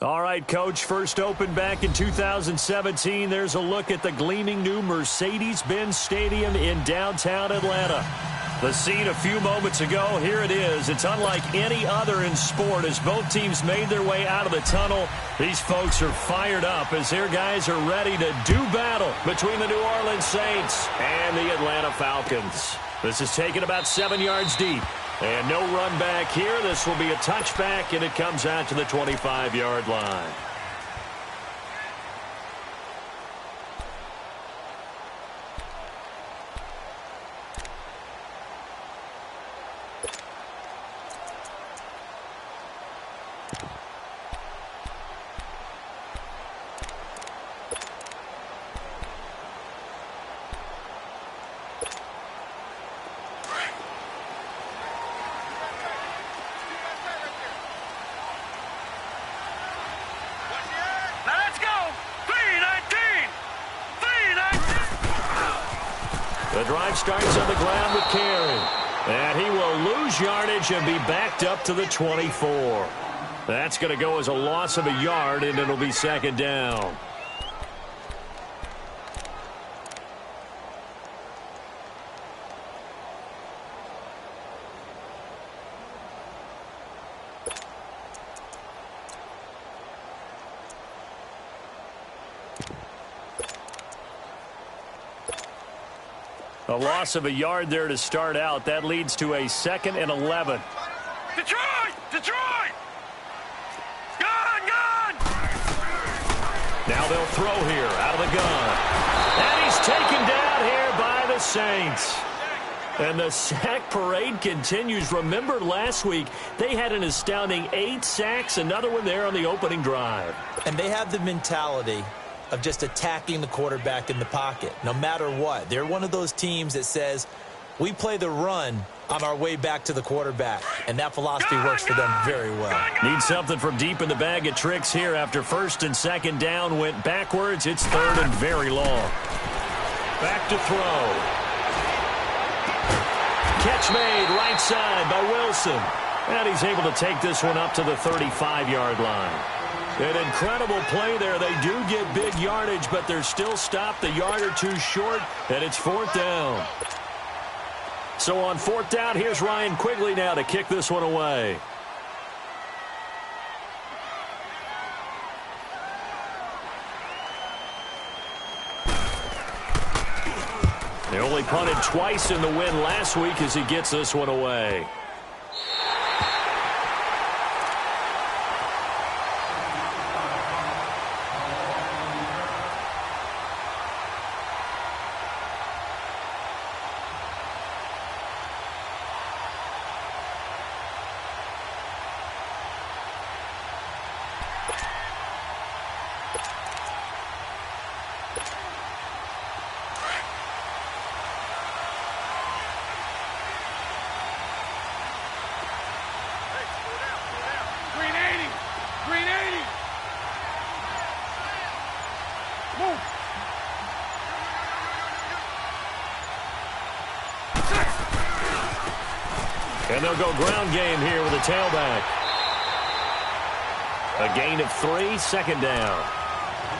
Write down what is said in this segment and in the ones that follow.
All right, Coach, first opened back in 2017. There's a look at the gleaming new Mercedes-Benz Stadium in downtown Atlanta. The scene a few moments ago, here it is. It's unlike any other in sport as both teams made their way out of the tunnel. These folks are fired up as their guys are ready to do battle between the New Orleans Saints and the Atlanta Falcons. This is taken about 7 yards deep. And no run back here. This will be a touchback, and it comes out to the 25-yard line. The drive starts on the ground with Carey. And he will lose yardage and be backed up to the 24. That's going to go as a loss of a yard, and it'll be second down. A loss of a yard there to start out. That leads to a 2nd and 11. Detroit! Detroit! Gun! Now they'll throw here out of the gun. And he's taken down here by the Saints. And the sack parade continues. Remember last week, they had an astounding 8 sacks, another one there on the opening drive. And they have the mentality of just attacking the quarterback in the pocket, no matter what. They're one of those teams that says, we play the run on our way back to the quarterback, and that philosophy works for them very well. Need something from deep in the bag of tricks here after 1st and 2nd down went backwards. It's 3rd and very long. Back to throw. Catch made right side by Wilson. And he's able to take this one up to the 35-yard line. An incredible play there. They do get big yardage, but they're still stopped a yard or two short, and it's 4th down. So on 4th down, here's Ryan Quigley now to kick this one away. They only punted twice in the win last week as he gets this one away. And they'll go ground game here with a tailback. A gain of 3, 2nd down.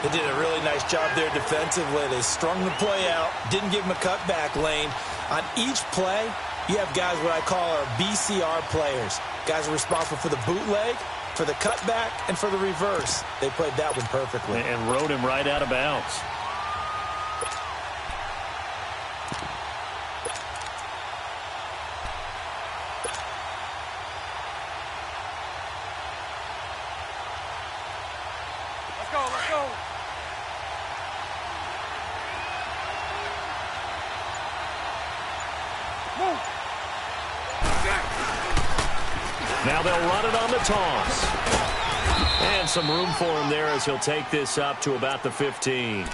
They did a really nice job there defensively. They strung the play out, didn't give him a cutback lane. On each play, you have guys what I call our BCR players. Guys are responsible for the bootleg, for the cutback, and for the reverse. They played that one perfectly. And rode him right out of bounds. Now they'll run it on the toss. And some room for him there as he'll take this up to about the 15.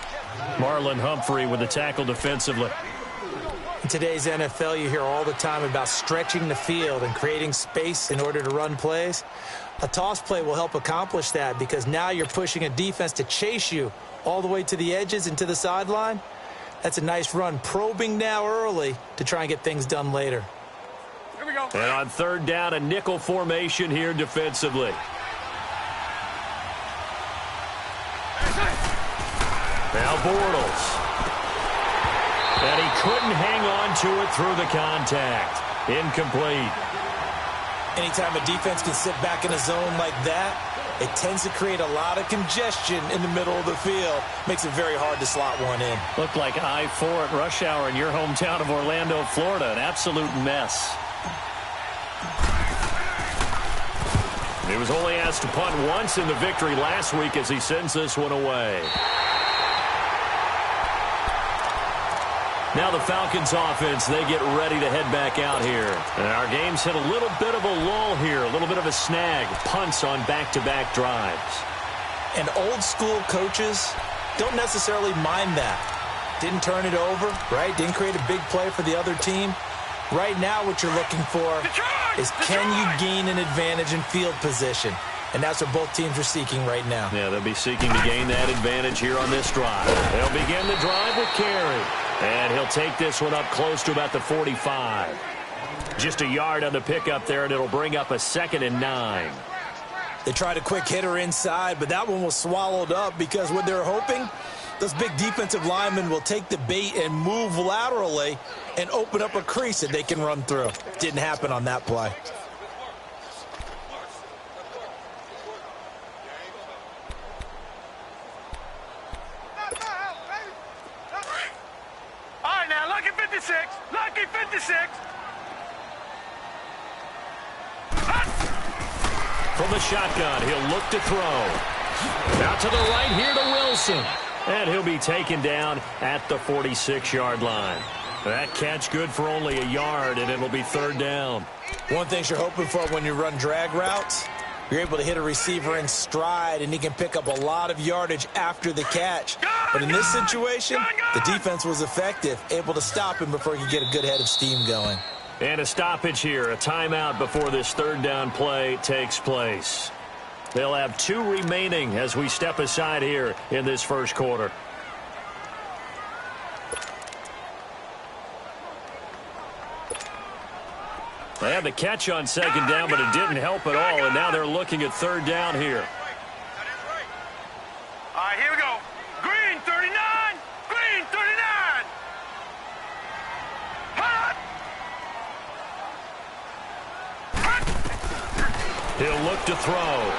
Marlon Humphrey with the tackle defensively. In today's NFL, you hear all the time about stretching the field and creating space in order to run plays. A toss play will help accomplish that because now you're pushing a defense to chase you all the way to the edges and to the sideline. That's a nice run, probing now early to try and get things done later. Here we go. And on 3rd down, a nickel formation here defensively. Now Bortles. And he couldn't hang on to it through the contact. Incomplete. Anytime a defense can sit back in a zone like that, it tends to create a lot of congestion in the middle of the field. Makes it very hard to slot one in. Looked like I-4 at rush hour in your hometown of Orlando, Florida. An absolute mess. He was only asked to punt once in the victory last week as he sends this one away. Now the Falcons offense, they get ready to head back out here. And our game's hit a little bit of a lull here, a little bit of a snag. Punts on back-to-back drives. And old school coaches don't necessarily mind that. Didn't turn it over, right? Didn't create a big play for the other team. Right now what you're looking for is can you gain an advantage in field position? And that's what both teams are seeking right now. Yeah, they'll be seeking to gain that advantage here on this drive. They'll begin the drive with Carey. And he'll take this one up close to about the 45. Just a yard on the pickup there, and it'll bring up a 2nd and 9. They tried a quick hitter inside, but that one was swallowed up because what they're hoping, those big defensive linemen will take the bait and move laterally and open up a crease that they can run through. Didn't happen on that play. Lucky 56. From the shotgun, he'll look to throw. Out to the right here to Wilson. And he'll be taken down at the 46-yard line. That catch good for only a yard, and it'll be 3rd down. One thing you're hoping for when you run drag routes, you're able to hit a receiver in stride, and he can pick up a lot of yardage after the catch. But in this situation, the defense was effective, able to stop him before he could get a good head of steam going. And a stoppage here, a timeout before this 3rd down play takes place. They'll have 2 remaining as we step aside here in this first quarter. They had the catch on 2nd down, but it didn't help at all, and now they're looking at 3rd down here. All right, here we go. Green 39. Green 39. Hot. He'll look to throw.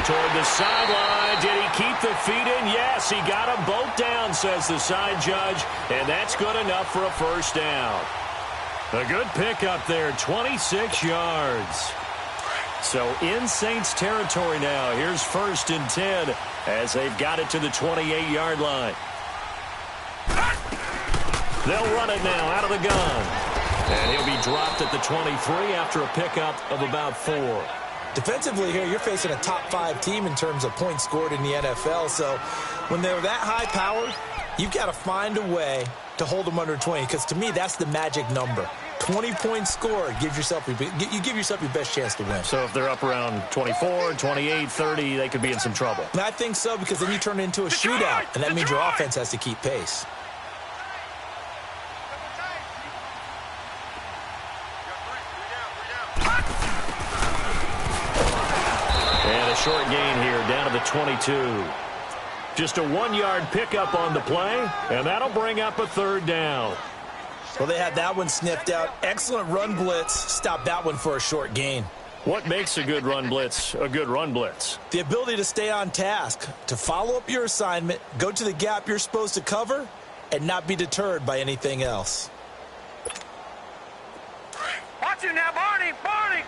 Toward the sideline. Did he keep the feet in? Yes, he got them both down, says the side judge, and that's good enough for a 1st down. A good pickup there, 26 yards. So in Saints territory now. Here's 1st and 10 as they've got it to the 28-yard line. They'll run it now out of the gun. And he'll be dropped at the 23 after a pickup of about 4. Defensively here, you're facing a top 5 team in terms of points scored in the NFL. So when they're that high powered, you've got to find a way to hold them under 20. Because to me, that's the magic number. 20 points scored, you give yourself your best chance to win. So if they're up around 24, 28, 30, they could be in some trouble. And I think so, because then you turn it into a shootout, and that means your offense has to keep pace. And a short gain here down to the 22. Just a 1-yard pickup on the play, and that'll bring up a 3rd down. Well, they had that one sniffed out. Excellent run blitz. Stopped that one for a short gain. What makes a good run blitz a good run blitz? The ability to stay on task, to follow up your assignment, go to the gap you're supposed to cover, and not be deterred by anything else. Watch it now, Barney. Barney.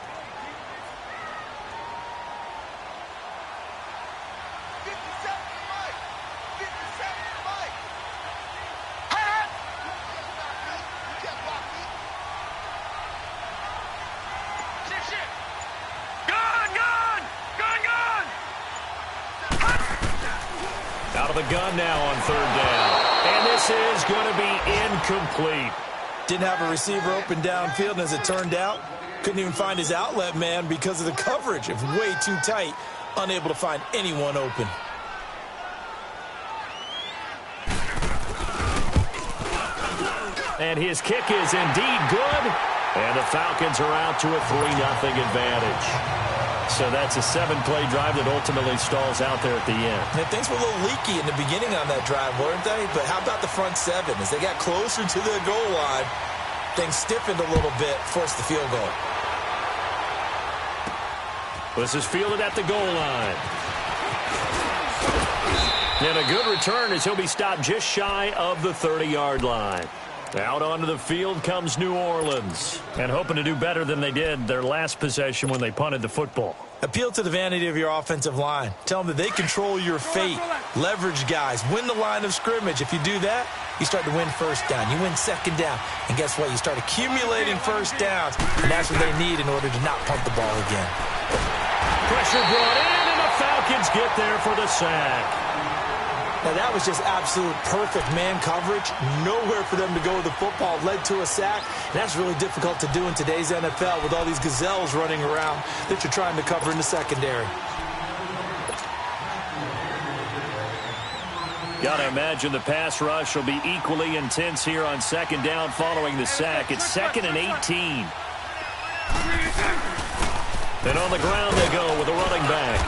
Out of the gun now on 3rd down. And this is going to be incomplete. Didn't have a receiver open downfield, and as it turned out, couldn't even find his outlet man because of the coverage. It was way too tight, unable to find anyone open. And his kick is indeed good. And the Falcons are out to a 3-0 advantage. So that's a 7-play drive that ultimately stalls out there at the end. And things were a little leaky in the beginning on that drive, weren't they? But how about the front seven? As they got closer to the goal line, things stiffened a little bit, forced the field goal. This is fielded at the goal line. And a good return as he'll be stopped just shy of the 30-yard line. Out onto the field comes New Orleans. And hoping to do better than they did their last possession when they punted the football. Appeal to the vanity of your offensive line. Tell them that they control your fate. Leverage guys. Win the line of scrimmage. If you do that, you start to win first down. You win second down. And guess what? You start accumulating first downs. And that's what they need in order to not punt the ball again. Pressure brought in, and the Falcons get there for the sack. Now, that was just absolute perfect man coverage. Nowhere for them to go with the football. Led to a sack. And that's really difficult to do in today's NFL with all these gazelles running around that you're trying to cover in the secondary. Got to imagine the pass rush will be equally intense here on second down following the sack. It's 2nd and 18. And on the ground they go with a running back.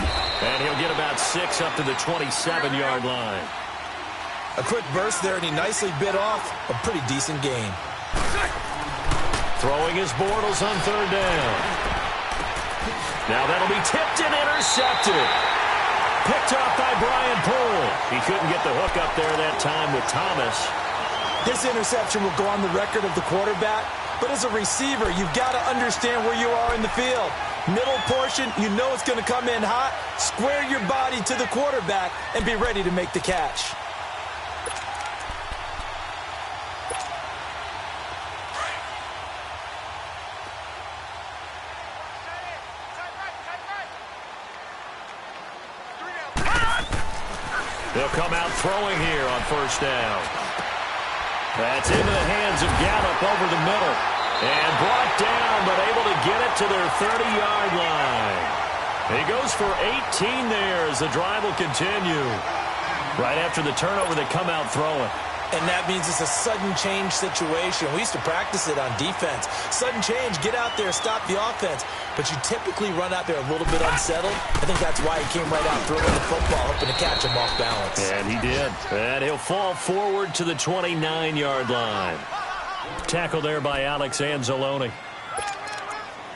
And he'll get about 6 up to the 27-yard line. A quick burst there, and he nicely bit off a pretty decent gain. Throwing his Bortles on 3rd down. Now that'll be tipped and intercepted. Picked off by Brian Poole. He couldn't get the hook up there that time with Thomas. This interception will go on the record of the quarterback. But as a receiver, you've got to understand where you are in the field. Middle portion, you know it's going to come in hot. Square your body to the quarterback and be ready to make the catch. They'll come out throwing here on 1st down. That's into the hands of Gallup over the middle. And brought down, but able to get it to their 30-yard line. He goes for 18 there as the drive will continue. Right after the turnover, they come out throwing. And that means it's a sudden change situation. We used to practice it on defense. Sudden change, get out there, stop the offense. But you typically run out there a little bit unsettled. I think that's why he came right out throwing the football, hoping to catch him off balance. And he did. And he'll fall forward to the 29-yard line. Tackle there by Alex Anzalone.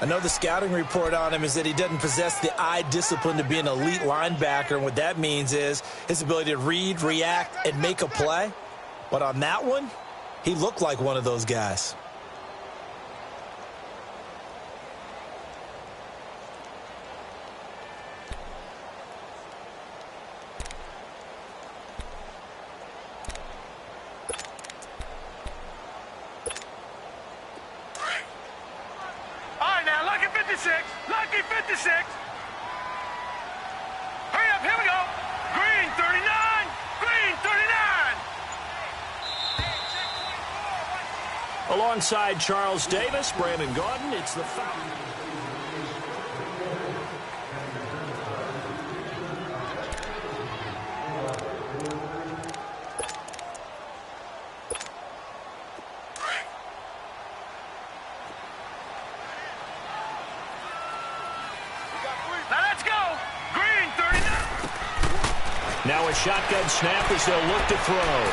I know the scouting report on him is that he doesn't possess the eye discipline to be an elite linebacker. And what that means is his ability to read, react, and make a play. But on that one, he looked like one of those guys. Lucky 56. Hurry up, here we go. Green 39. Green 39. Alongside Charles Davis, Brandon Gaudin, it's the foul. Now a shotgun snap as they'll look to throw.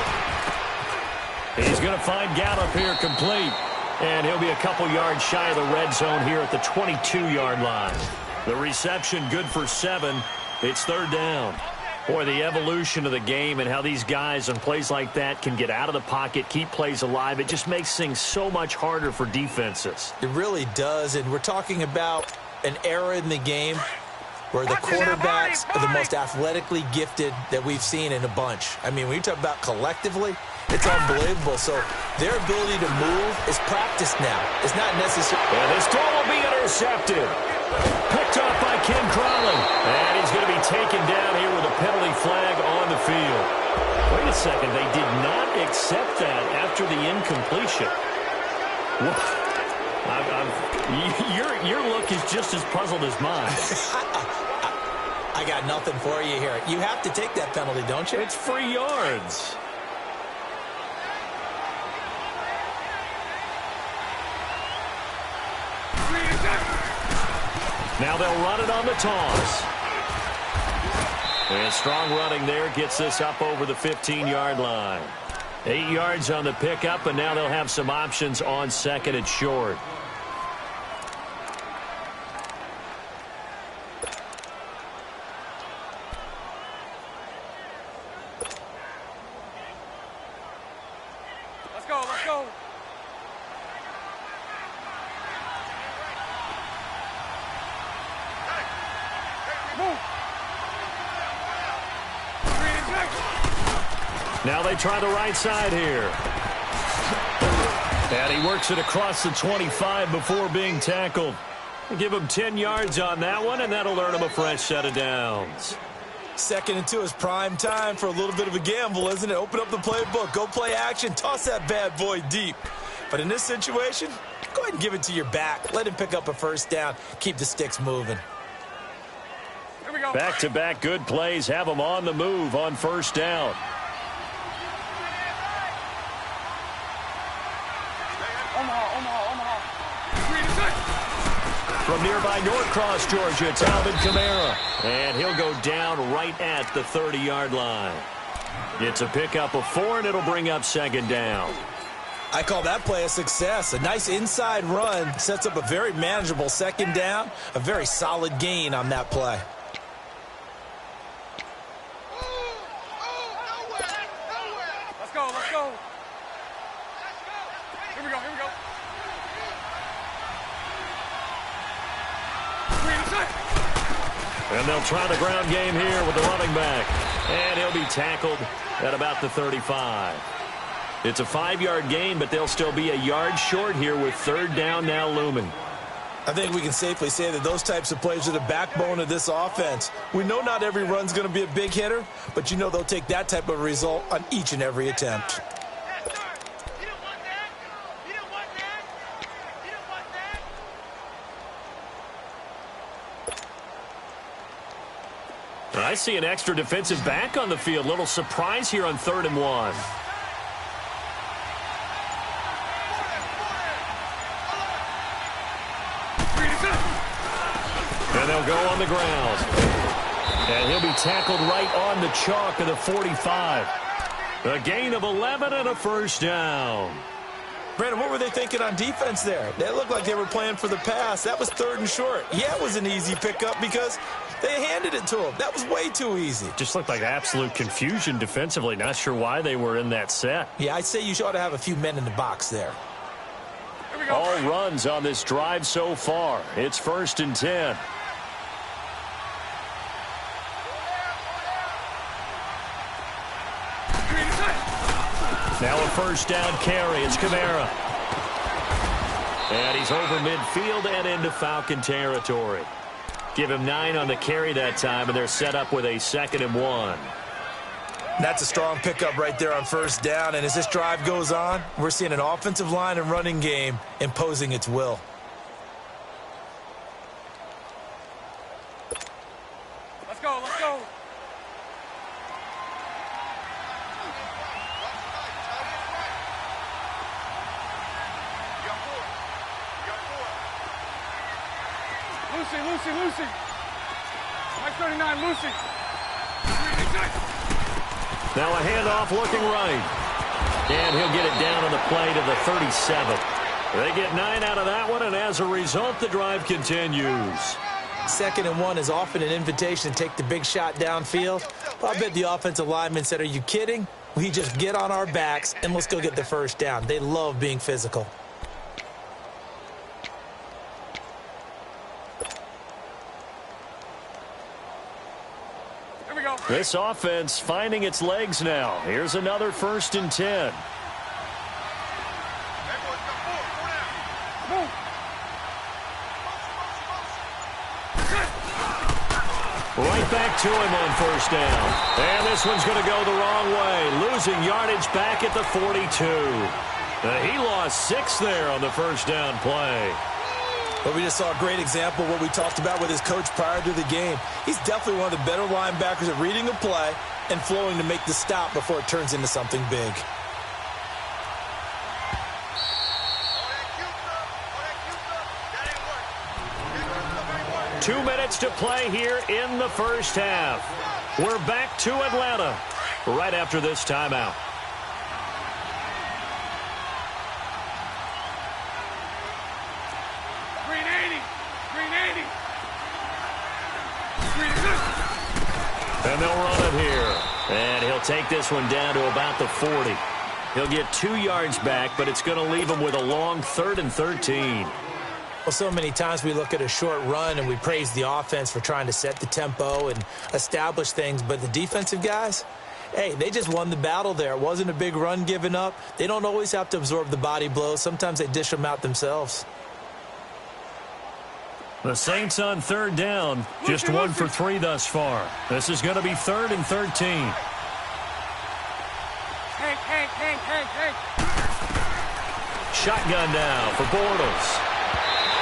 He's going to find Gallup here complete. And he'll be a couple yards shy of the red zone here at the 22-yard line. The reception good for 7. It's 3rd down. Boy, the evolution of the game and how these guys on plays like that can get out of the pocket, keep plays alive, it just makes things so much harder for defenses. It really does, and we're talking about an era in the game where the quarterbacks are the most athletically gifted that we've seen in a bunch. I mean, when you talk about collectively, it's unbelievable. So their ability to move is practiced now. It's not necessary. And this throw will be intercepted. Picked off by Ken Crawley. And he's going to be taken down here with a penalty flag on the field. Wait a second. They did not accept that after the incompletion. Your look is just as puzzled as mine. I got nothing for you here. You have to take that penalty, don't you? It's free yards. Now they'll run it on the toss. And strong running there gets this up over the 15-yard line. 8 yards on the pickup, and now they'll have some options on second and short. Let's go, let's go. Move. Now they try the right side here. And he works it across the 25 before being tackled. Give him 10 yards on that one, and that'll earn him a fresh set of downs. 2nd and 2 is prime time for a little bit of a gamble, isn't it? Open up the playbook, go play action, toss that bad boy deep. But in this situation, go ahead and give it to your back. Let him pick up a first down. Keep the sticks moving. Here we go. Back-to-back good plays have them on the move on first down. From nearby Norcross, Georgia, it's Alvin Kamara. And he'll go down right at the 30-yard line. It's a pickup of 4, and it'll bring up second down. I call that play a success. A nice inside run sets up a very manageable second down. A very solid gain on that play. Let's go, let's go. Here we go, here we go. And they'll try the ground game here with the running back. And he'll be tackled at about the 35. It's a 5-yard gain, but they'll still be a yard short here with third down now looming. I think we can safely say that those types of plays are the backbone of this offense. We know not every run's going to be a big hitter, but you know they'll take that type of result on each and every attempt. I see an extra defensive back on the field. Little surprise here on 3rd and 1. And they'll go on the ground. And he'll be tackled right on the chalk of the 45. A gain of 11 and a first down. Brandon, what were they thinking on defense there? They looked like they were playing for the pass. That was 3rd and short. Yeah, it was an easy pickup because they handed it to him. That was way too easy. Just looked like absolute confusion defensively. Not sure why they were in that set. Yeah, I'd say you ought to have a few men in the box there. Here we go. All runs on this drive so far. It's 1st and 10. Now a first down carry. It's Kamara. And he's over midfield and into Falcon territory. Give him 9 on the carry that time, and they're set up with a 2nd and 1. That's a strong pickup right there on first down. And as this drive goes on, we're seeing an offensive line and running game imposing its will. Let's go, let's go. Lucy. Mike 39, Lucy. Now a handoff looking right. And he'll get it down on the play to the 37. They get 9 out of that one, and as a result, the drive continues. 2nd and 1 is often an invitation to take the big shot downfield. Well, I bet the offensive lineman said, "Are you kidding? We just get on our backs and let's go get the first down." They love being physical. This offense finding its legs now. Here's another 1st and 10. Right back to him on first down. And this one's going to go the wrong way. Losing yardage back at the 42. He lost 6 there on the first down play. But we just saw a great example of what we talked about with his coach prior to the game. He's definitely one of the better linebackers at reading a play and flowing to make the stop before it turns into something big. 2 minutes to play here in the first half. We're back to Atlanta right after this timeout. Green 80. Green 80. And they'll run it here. And he'll take this one down to about the 40. He'll get 2 yards back, but it's going to leave him with a long 3rd and 13. Well, so many times we look at a short run and we praise the offense for trying to set the tempo and establish things, but the defensive guys, hey, they just won the battle there. It wasn't a big run given up. They don't always have to absorb the body blows. Sometimes they dish them out themselves. The Saints on 3rd down, just 1 for 3 thus far. This is going to be 3rd and 13. Hank. Shotgun now for Bortles.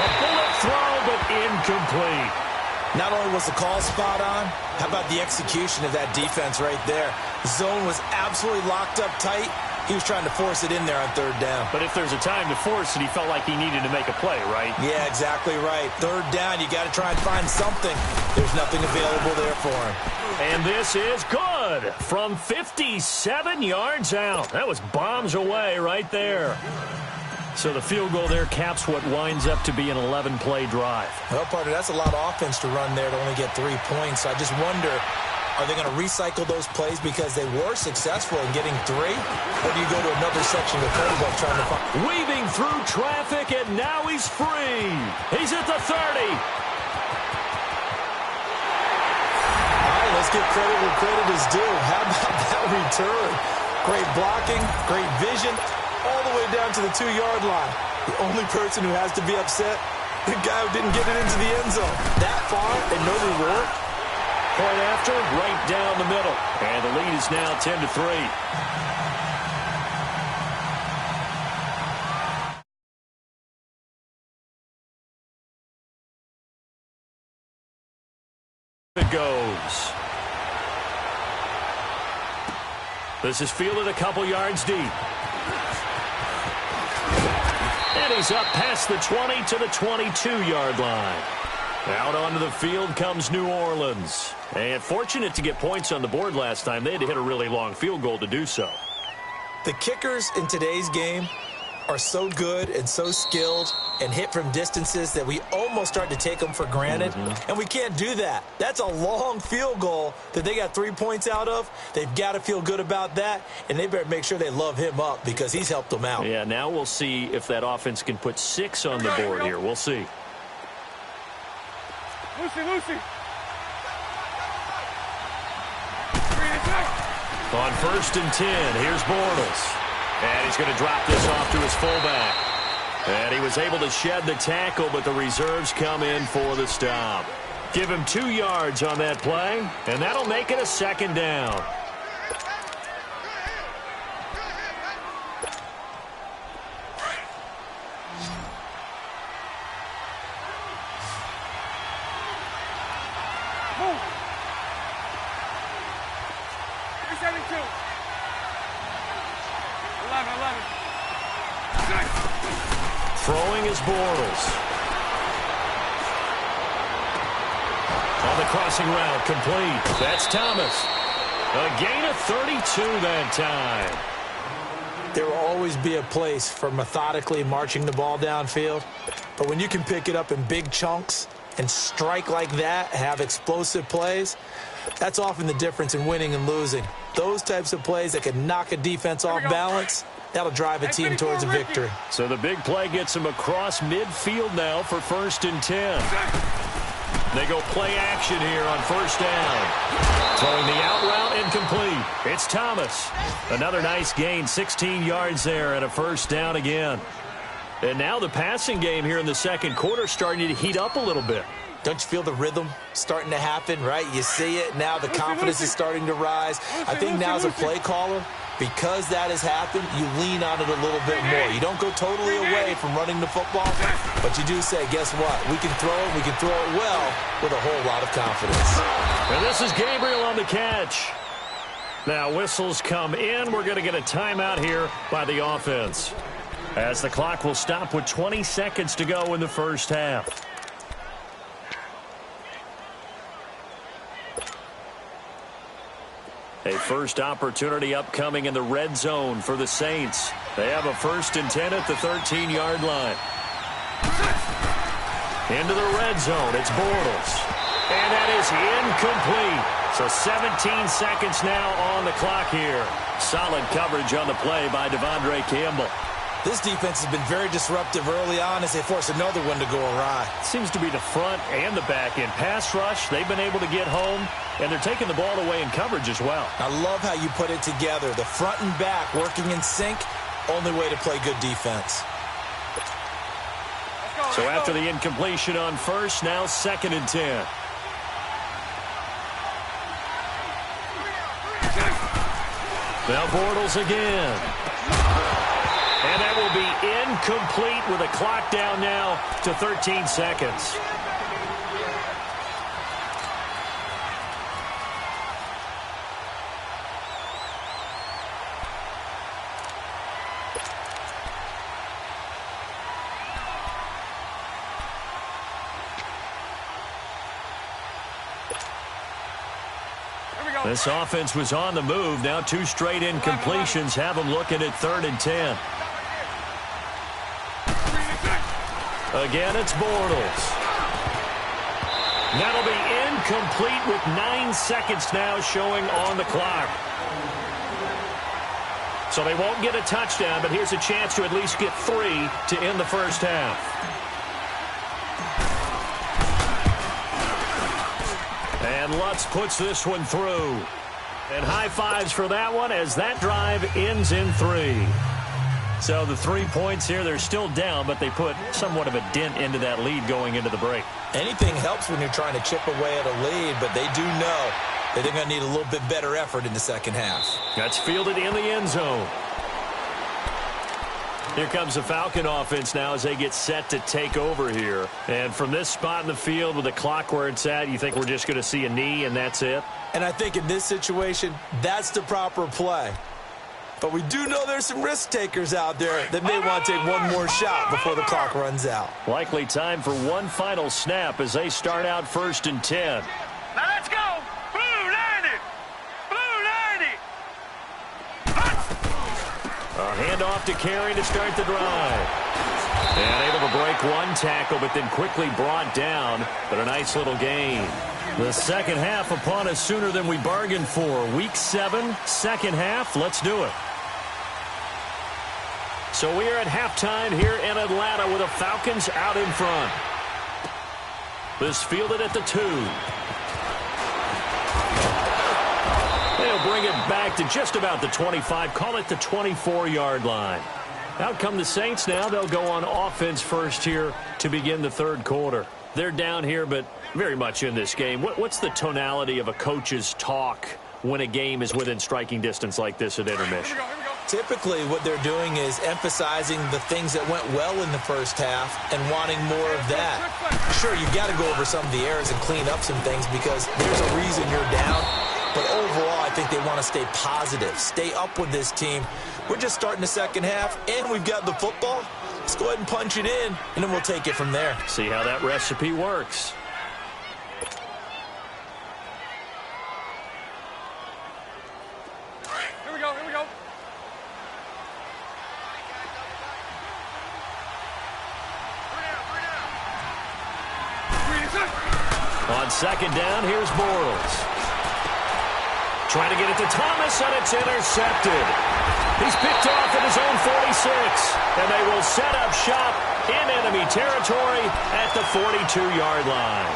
A bullet throw, but incomplete. Not only was the call spot on, how about the execution of that defense right there? The zone was absolutely locked up tight. He was trying to force it in there on 3rd down. But if there's a time to force it, he felt like he needed to make a play, right? Yeah, exactly right. 3rd down, you got to try and find something. There's nothing available there for him. And this is good from 57 yards out. That was bombs away right there. So the field goal there caps what winds up to be an 11-play drive. Well, partner, that's a lot of offense to run there to only get 3 points. I just wonder, are they going to recycle those plays because they were successful in getting 3? Or do you go to another section of the playbook trying to find... Weaving through traffic, and now he's free. He's at the 30. All right, let's give credit where credit is due. How about that return? Great blocking, great vision, all the way down to the 2-yard line. The only person who has to be upset, the guy who didn't get it into the end zone. That far and no reward. Point after, right down the middle. And the lead is now 10-3. It goes. This is fielded a couple yards deep. And he's up past the 20 to the 22-yard line. Out onto the field comes New Orleans. And fortunate to get points on the board last time. They had to hit a really long field goal to do so. The kickers in today's game are so good and so skilled and hit from distances that we almost start to take them for granted. And we can't do that. That's a long field goal that they got 3 points out of. They've got to feel good about that, and they better make sure they love him up because he's helped them out. Yeah, now we'll see if that offense can put 6 on the board here. We'll see. Lucy. On 1st and 10, here's Bortles. And he's going to drop this off to his fullback. And he was able to shed the tackle, but the reserves come in for the stop. Give him 2 yards on that play, and that'll make it a 2nd down. Throwing is Bortles. On the crossing route, complete. That's Thomas. A gain of 32 that time. There will always be a place for methodically marching the ball downfield. But when you can pick it up in big chunks and strike like that, have explosive plays, that's often the difference in winning and losing. Those types of plays that can knock a defense off balance, that'll drive a team towards a victory. So the big play gets him across midfield now for 1st and 10. They go play action here on 1st down. Throwing the out route incomplete. It's Thomas. Another nice gain, 16 yards there and a 1st down again. And now the passing game here in the 2nd quarter starting to heat up a little bit. Don't you feel the rhythm starting to happen, right? You see it. Now the confidence is starting to rise. I think now as a play caller, because that has happened, you lean on it a little bit more. You don't go totally away from running the football, but you do say, guess what? We can throw it. We can throw it well with a whole lot of confidence. And this is Gabriel on the catch. Now whistles come in. We're going to get a timeout here by the offense, as the clock will stop with 20 seconds to go in the 1st half. A first opportunity upcoming in the red zone for the Saints. They have a 1st and 10 at the 13-yard line. Into the red zone, it's Bortles. And that is incomplete. So 17 seconds now on the clock here. Solid coverage on the play by Devondre Campbell. This defense has been very disruptive early on as they force another one to go awry. Seems to be the front and the back end. Pass rush, they've been able to get home, and they're taking the ball away in coverage as well. I love how you put it together. The front and back working in sync, only way to play good defense. So after the incompletion on first, now 2nd and 10. Now Bortles again. And that will be incomplete with a clock down now to 13 seconds. This offense was on the move. Now 2 straight incompletions have them looking at 3rd and 10. Again, it's Bortles. That'll be incomplete with 9 seconds now showing on the clock. So they won't get a touchdown, but here's a chance to at least get 3 to end the first half. And Lutz puts this one through. And high fives for that one as that drive ends in 3. So the 3 points here, they're still down, but they put somewhat of a dent into that lead going into the break. Anything helps when you're trying to chip away at a lead, but they do know that they're going to need a little bit better effort in the second half. That's fielded in the end zone. Here comes the Falcon offense now as they get set to take over here. And from this spot in the field with the clock where it's at, you think we're just going to see a knee and that's it? And I think in this situation, that's the proper play. But we do know there's some risk takers out there that may want to take one more shot before the clock runs out. Likely time for one final snap as they start out 1st and 10. Now let's go. Blue 90. Blue 90. A handoff to Carey to start the drive. And able to break one tackle, but then quickly brought down. But a nice little gain. The second half upon us sooner than we bargained for. Week 7, second half. Let's do it. So we are at halftime here in Atlanta with the Falcons out in front. This fielded at the 2. They'll bring it back to just about the 25. Call it the 24-yard line. Out come the Saints now. They'll go on offense first here to begin the 3rd quarter. They're down here, but very much in this game. What's the tonality of a coach's talk when a game is within striking distance like this at intermission? Typically, what they're doing is emphasizing the things that went well in the first half and wanting more of that. Sure, you've got to go over some of the errors and clean up some things because there's a reason you're down. But overall, I think they want to stay positive, stay up with this team. We're just starting the second half, and we've got the football. Let's go ahead and punch it in, and then we'll take it from there. See how that recipe works. Here we go. Here we go. On second down, here's Bortles. Trying to get it to Thomas, and it's intercepted. He's picked off at his own 46, and they will set up shop in enemy territory at the 42-yard line.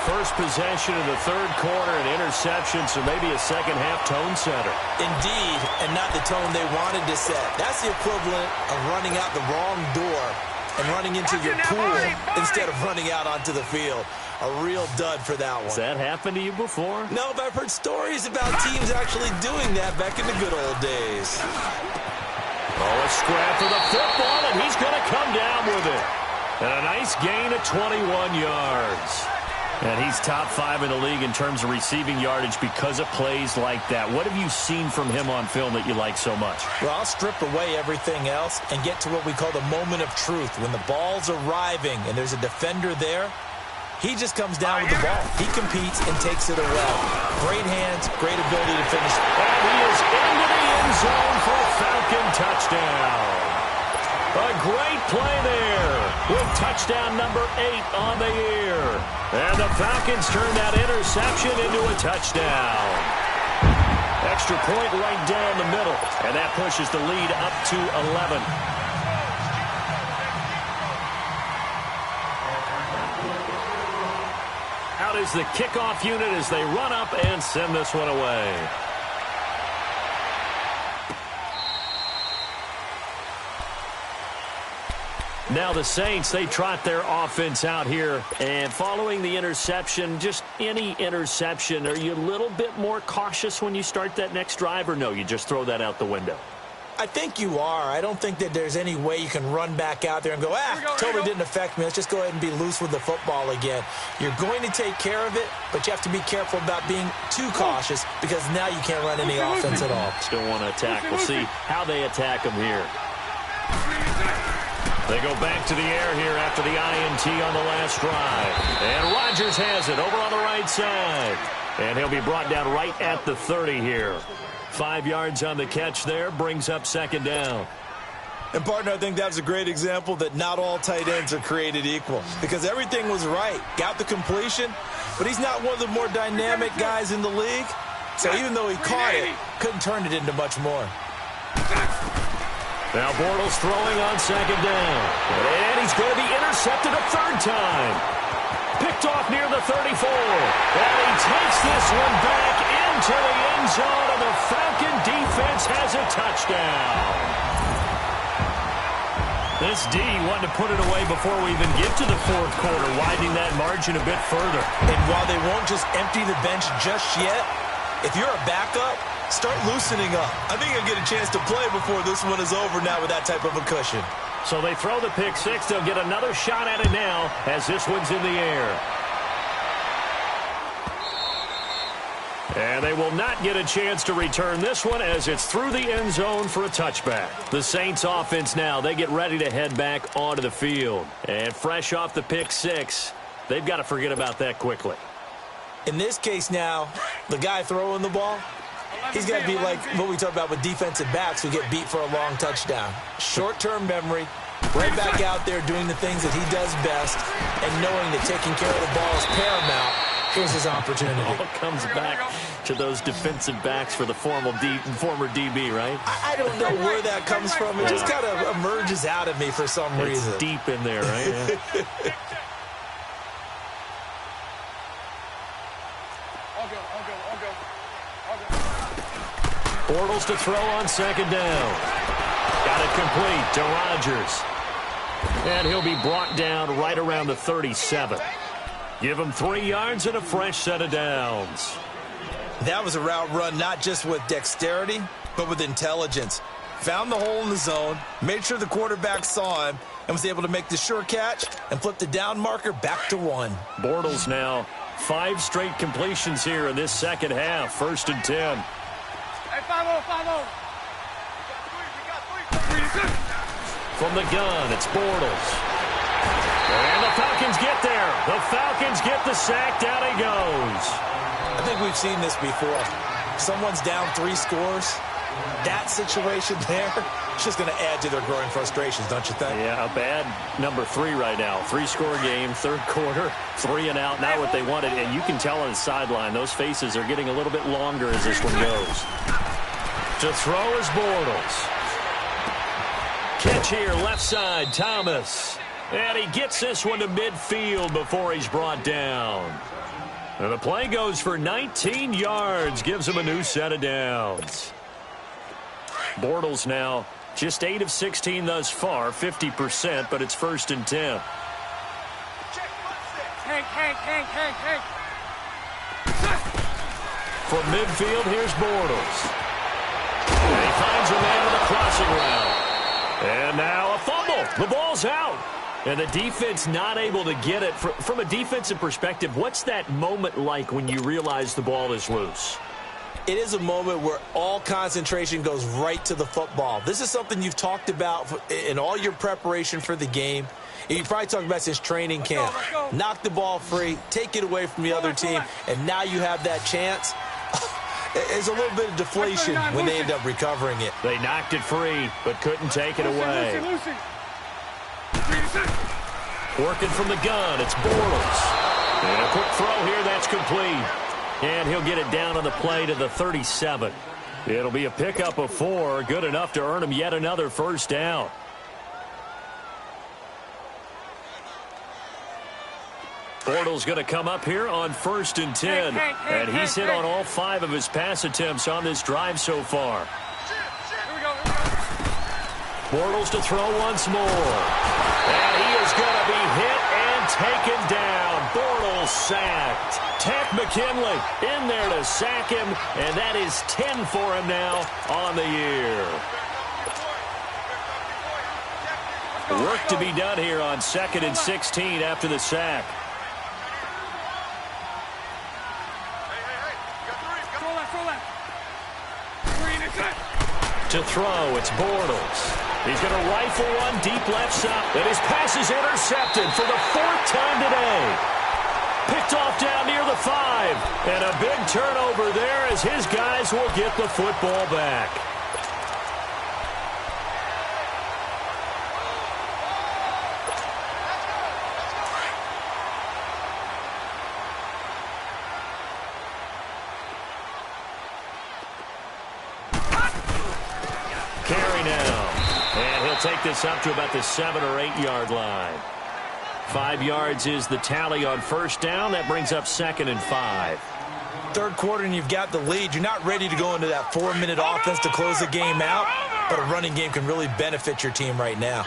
First possession of the 3rd quarter, an interception, so maybe a second-half tone setter. Indeed, and not the tone they wanted to set. That's the equivalent of running out the wrong door and running into your pool instead of running out onto the field. A real dud for that one. Has that happened to you before? No, but I've heard stories about teams actually doing that back in the good old days. Oh, a scrap for the football, and he's going to come down with it. And a nice gain of 21 yards. And he's top 5 in the league in terms of receiving yardage because of plays like that. What have you seen from him on film that you like so much? Well, I'll strip away everything else and get to what we call the moment of truth. When the ball's arriving and there's a defender there, He just comes down with the ball. He competes and takes it away. Great hands, great ability to finish. And he is into the end zone for a Falcon touchdown. A great play there with touchdown number 8 on the year. And the Falcons turn that interception into a touchdown. Extra point right down the middle. And that pushes the lead up to 11. Out is the kickoff unit as they run up and send this one away. Now the Saints, they trot their offense out here. And following the interception, just any interception, are you a little bit more cautious when you start that next drive, or no, you just throw that out the window? I think you are. I don't think that there's any way you can run back out there and go, totally didn't affect me. Let's just go ahead and be loose with the football again. You're going to take care of it, but you have to be careful about being too cautious because now you can't run any offense at all. Still want to attack. We'll see how they attack them here. They go back to the air here after the INT on the last drive. And Rodgers has it over on the right side. And he'll be brought down right at the 30 here. 5 yards on the catch there, brings up second down. And, partner, I think that was a great example that not all tight ends are created equal because everything was right. Got the completion, but he's not one of the more dynamic guys in the league. So even though he caught it, couldn't turn it into much more. Now Bortles throwing on second down. And he's going to be intercepted a third time. Picked off near the 34. And he takes this one back into the end zone, and the Falcon defense has a touchdown. This D wanted to put it away before we even get to the fourth quarter, widening that margin a bit further. And while they won't just empty the bench just yet, if you're a backup, start loosening up. I think you'll get a chance to play before this one is over now with that type of a cushion. So they throw the pick six. They'll get another shot at it now as this one's in the air. And they will not get a chance to return this one as it's through the end zone for a touchback. The Saints offense now, they get ready to head back onto the field. And fresh off the pick six, they've got to forget about that quickly. In this case now, the guy throwing the ball, he's got to be like what we talk about with defensive backs who get beat for a long touchdown. Short-term memory, right back out there doing the things that he does best, and knowing that taking care of the ball is paramount. Here's his opportunity. It all comes back to those defensive backs for the former DB, right? I don't know where that comes from. It just kind of emerges out of me for some reason. It's deep in there, right? Yeah. Bortles to throw on second down. Got it complete to Rodgers. And he'll be brought down right around the 37. Give him 3 yards and a fresh set of downs. That was a route run not just with dexterity, but with intelligence. Found the hole in the zone, made sure the quarterback saw him, and was able to make the sure catch and flip the down marker back to 1. Bortles now 5 straight completions here in this second half. 1st and 10. From the gun, it's Bortles. And the Falcons get there. The Falcons get the sack. Down he goes. I think we've seen this before. Someone's down 3 scores. That situation there, it's just going to add to their growing frustrations, don't you think? Yeah, a bad number 3 right now. 3-score game, 3rd quarter, 3 and out. Not what they wanted. And you can tell on the sideline, those faces are getting a little bit longer as this one goes. To throw is Bortles. Catch here, left side, Thomas. And he gets this one to midfield before he's brought down. And the play goes for 19 yards, gives him a new set of downs. Bortles now just 8 of 16 thus far, 50%, but it's 1st and 10. Hank. From midfield, here's Bortles. And he finds a man on the crossing route. And now a fumble. The ball's out. And the defense not able to get it. From a defensive perspective, what's that moment like when you realize the ball is loose? It is a moment where all concentration goes right to the football. This is something you've talked about in all your preparation for the game. And you probably talked about since training camp. Knock the ball free, take it away from the other team, and now you have that chance. There's a little bit of deflation when they end up recovering it. They knocked it free, but couldn't take it away. Working from the gun, it's Bortles. And a quick throw here, that's complete. And he'll get it down on the play to the 37. It'll be a pickup of 4, good enough to earn him yet another first down. Bortles going to come up here on 1st and 10. And he's hit on all 5 of his pass attempts on this drive so far. Bortles to throw once more. And he is going to be hit and taken down. Bortles sacked. Tack McKinley in there to sack him, and that is 10 for him now on the year. Work to be done here on 2nd and 16 after the sack. To throw, it's Bortles. He's going to rifle one deep left side. And his pass is intercepted for the 4th time today. Picked off down near the 5. And a big turnover there as his guys will get the football back. Carry now. And he'll take this up to about the 7 or 8 yard line. 5 yards is the tally on first down. That brings up 2nd and 5. Third quarter and you've got the lead. You're not ready to go into that 4-minute offense to close the game out, but a running game can really benefit your team right now.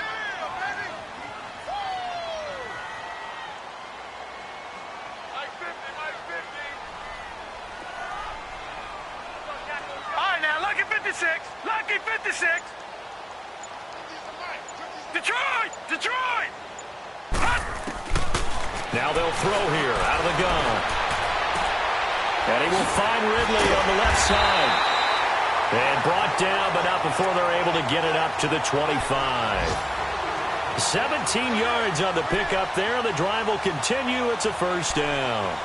All right, now, lucky 56. Lucky 56. Detroit! Detroit! Now they'll throw here out of the gun. And he will find Ridley on the left side. And brought down, but not before they're able to get it up to the 25. 17 yards on the pickup there. The drive will continue. It's a first down.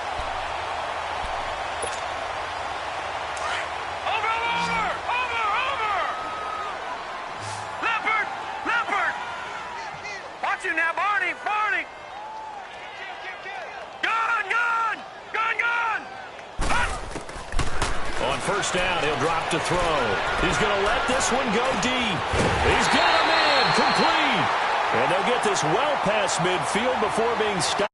First down, he'll drop to throw. He's going to let this one go deep. He's got him in, complete. And they'll get this well past midfield before being stopped.